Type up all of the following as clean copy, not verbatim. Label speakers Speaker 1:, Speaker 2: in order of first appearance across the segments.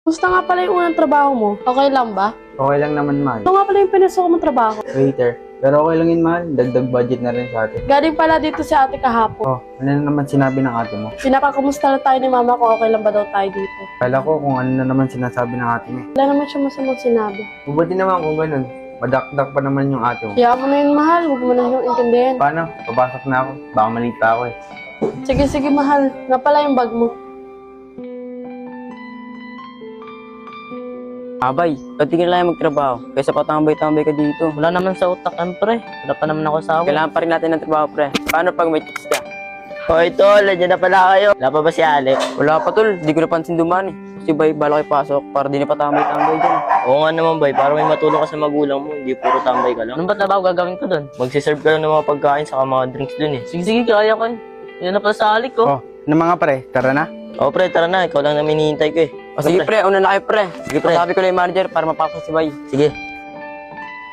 Speaker 1: Gusto nga pala yung unang trabaho mo. Okay lang ba?
Speaker 2: Okay lang naman, mahal.
Speaker 1: Ito nga pala yung pinasok mong trabaho.
Speaker 2: Waiter. Pero okay lang yun, mahal. Dagdag budget na rin sa atin.
Speaker 1: Galing pala dito si ate kahapon.
Speaker 2: Oh, ano na naman sinabi ng ate mo?
Speaker 1: Pinapakamusta na tayo ni mama kung okay lang ba daw tayo dito.
Speaker 2: Kala ko kung ano na naman sinasabi ng ate mo.
Speaker 1: Wala naman siya masamang sinabi.
Speaker 2: Mabuti naman kung ganun. Madakdak pa naman yung ate mo.
Speaker 1: Kaya mo na yun, mahal. Huwag mo na yung intindihin.
Speaker 2: Paano? Papasok na ako. Baka maliit pa ako eh.
Speaker 1: Sige, mahal. Nga pala yung bag mo.
Speaker 3: Abay, pati ka lang magtrabaho. Kaysa patambay-tambay ka dito. Wala naman sa utak yan, pre. Wala pa naman ako sa akin. Kailangan pa rin natin ng trabaho, pre. Paano pag may chicks ka? Hoy, tol, nandiyan na pala kayo. Wala pa ba si Ale? Wala pa, tol. Di ko napansin duman eh. Kasi bay, bala kayo pasok para di na patambay-tambay dyan. Oo nga naman, bay. Para may matulong ka sa magulang mo. Hindi puro tambay ka lang. Anong ba trabaho gagawin ko doon? Magsiserve ka lang ng mga pagkain saka mga drinks doon eh. Sige, kaya ko eh. Yan na pala sa alik ko.
Speaker 2: Oh, ano mga pre? Tara na.
Speaker 3: Oo, pre, tara na. Ikaw lang namin hinihintay ko eh.
Speaker 4: O sige pre, una na kayo pre.
Speaker 3: Sige, pre.
Speaker 4: Sabi ko na yung manager para mapasok si Bay.
Speaker 3: Sige.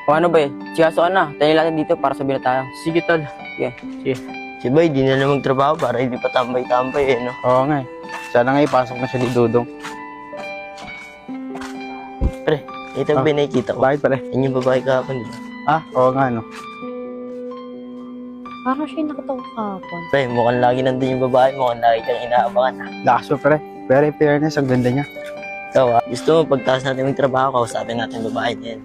Speaker 4: O ano ba eh, sigasoan na. Tayo natin dito para sabihin na tayo.
Speaker 3: Sige, tol.
Speaker 4: Sige.
Speaker 3: Si Bay, di na lang magtrabaho para hindi pa tambay-tambay eh, no?
Speaker 2: Oo nga eh. Sana nga ipasok na siya ni Dudong.
Speaker 3: Pre, ito ba nakikita ko?
Speaker 2: Bakit pare?
Speaker 3: Yan yung babae kahapon, di ba?
Speaker 2: Ah, oo nga no.
Speaker 1: Parang siya nakatawa kahapon.
Speaker 3: Pre, mukhang lagi nandun yung babae, mukhang lagi kang inaabangan, ha?
Speaker 2: Lakas mo pre. Pero in fairness, ang ganda niya.
Speaker 3: Ikaw, ha? Gusto mo, pagtaas natin magtrabaho, kausapin natin yung babae din.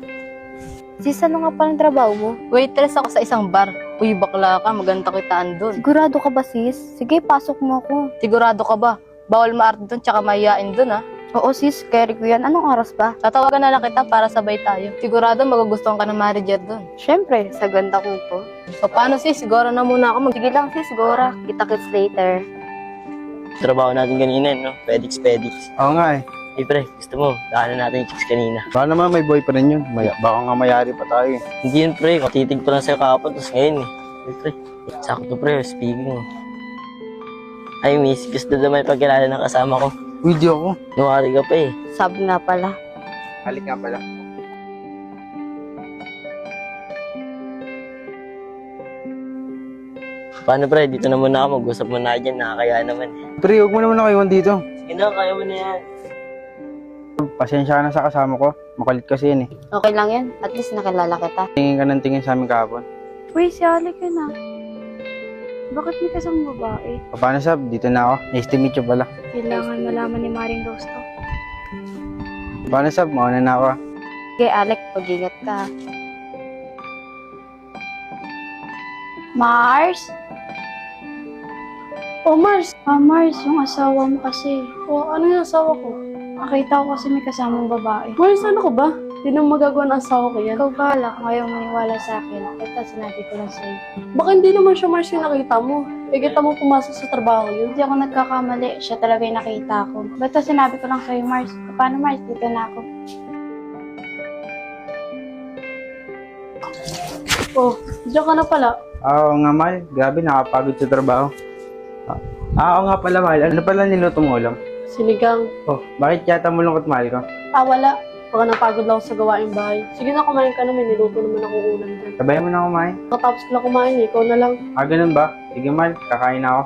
Speaker 5: Sis, ano nga palang trabaho mo?
Speaker 6: Waitress ako sa isang bar. Uy, bakla ka, maganda kitaan doon.
Speaker 5: Sigurado ka ba, sis? Sige, pasok mo ako.
Speaker 6: Sigurado ka ba? Bawal maarte doon, tsaka mahihain doon, ha?
Speaker 5: Oo, sis, carry ko yan. Anong oras ba?
Speaker 6: Tatawagan na lang kita para sabay tayo. Sigurado magugustuhan ka ng manager doon.
Speaker 5: Siyempre, sa ganda ko to.
Speaker 6: So, paano sis? Siguro na muna ako
Speaker 5: Sige lang, sis, Gora. Kita-kits later.
Speaker 3: Trabaho natin kanina, no? Pedix.
Speaker 2: Oo nga eh.
Speaker 3: Hey, pre, gusto mo, daanan natin yung chicks kanina.
Speaker 2: Baka naman may boyfriend yun. Baka nga mayari pa tayo eh.
Speaker 3: Hindi yun, pre. Titig pa lang sa'yo kahapon, tapos ngayon, eh. Hey, pre. Sakto, pre. Speaking, oh. Ay, miss. Gusto na may pagkilala ng kasama ko.
Speaker 2: Video ko.
Speaker 3: Nuwari ka pa, eh.
Speaker 5: Sabi nga pala.
Speaker 2: Halik nga pala.
Speaker 3: Paano, pre? Dito na muna ako. Mag-usap muna dyan. Nakakaya naman, eh.
Speaker 2: Pre, huwag mo naman ako iwan dito.
Speaker 3: Sige na, kaya mo na yan.
Speaker 2: Pasensya ka na sa kasama ko. Makulit kasi yun eh.
Speaker 5: Okay lang yan. At least nakilala kita.
Speaker 2: Tingin ka ng tingin sa amin kahapon.
Speaker 5: Uy, si Alec yun ah. Bakit may kasamang babae?
Speaker 2: Paano sab? Dito na ako. Nice to meet you pala.
Speaker 5: Kailangan malaman ni Maring Rose to.
Speaker 2: Paano sab? Mauna na ako ah.
Speaker 5: Sige, Alec, pag-ingat ka. Mars?
Speaker 1: Oh, Mars.
Speaker 5: Mars, yung asawa mo kasi.
Speaker 1: Oh, ano yung asawa ko?
Speaker 5: Nakita ko kasi may kasamang babae.
Speaker 1: Mars, ano ko ba? Hindi nang magagawa ng asawa ko yan.
Speaker 5: Ikaw bahala kung ayaw maniwala sa akin. Ito, sinabi ko lang sa'yo.
Speaker 1: Baka hindi naman siya Mars yung nakita mo. Eh, kita mo pumasok sa trabaho yun.
Speaker 5: Hindi ako nagkakamali. Siya talaga yung nakita ko. Basta sinabi ko lang sa'yo, Mars. Paano, Mars? Dito na ako.
Speaker 1: Oh, diyan ka na pala.
Speaker 2: Oo nga, Mal. Grabe, nakapagod sa trabaho. Oo nga pala, Mal. Ano pala niluto mo ulam?
Speaker 1: Sinigang.
Speaker 2: Oh, bakit yata mulungkot, mahal ko?
Speaker 1: Ah, wala. Baka napagod lang ako sa gawaing bahay. Sige na, kumain ka na. May niluto naman akong ulam dyan.
Speaker 2: Sabayan mo na kumain.
Speaker 1: Pagkatapos ko na kumain, ikaw na lang.
Speaker 2: Ah, ganun ba? Sige, Mal. Kakain na ako.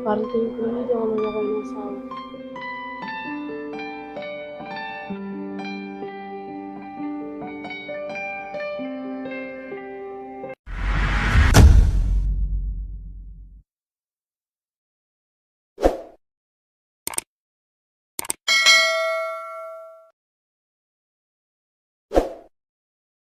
Speaker 1: Parang tingin ko na hindi ako nalakay ng asawa.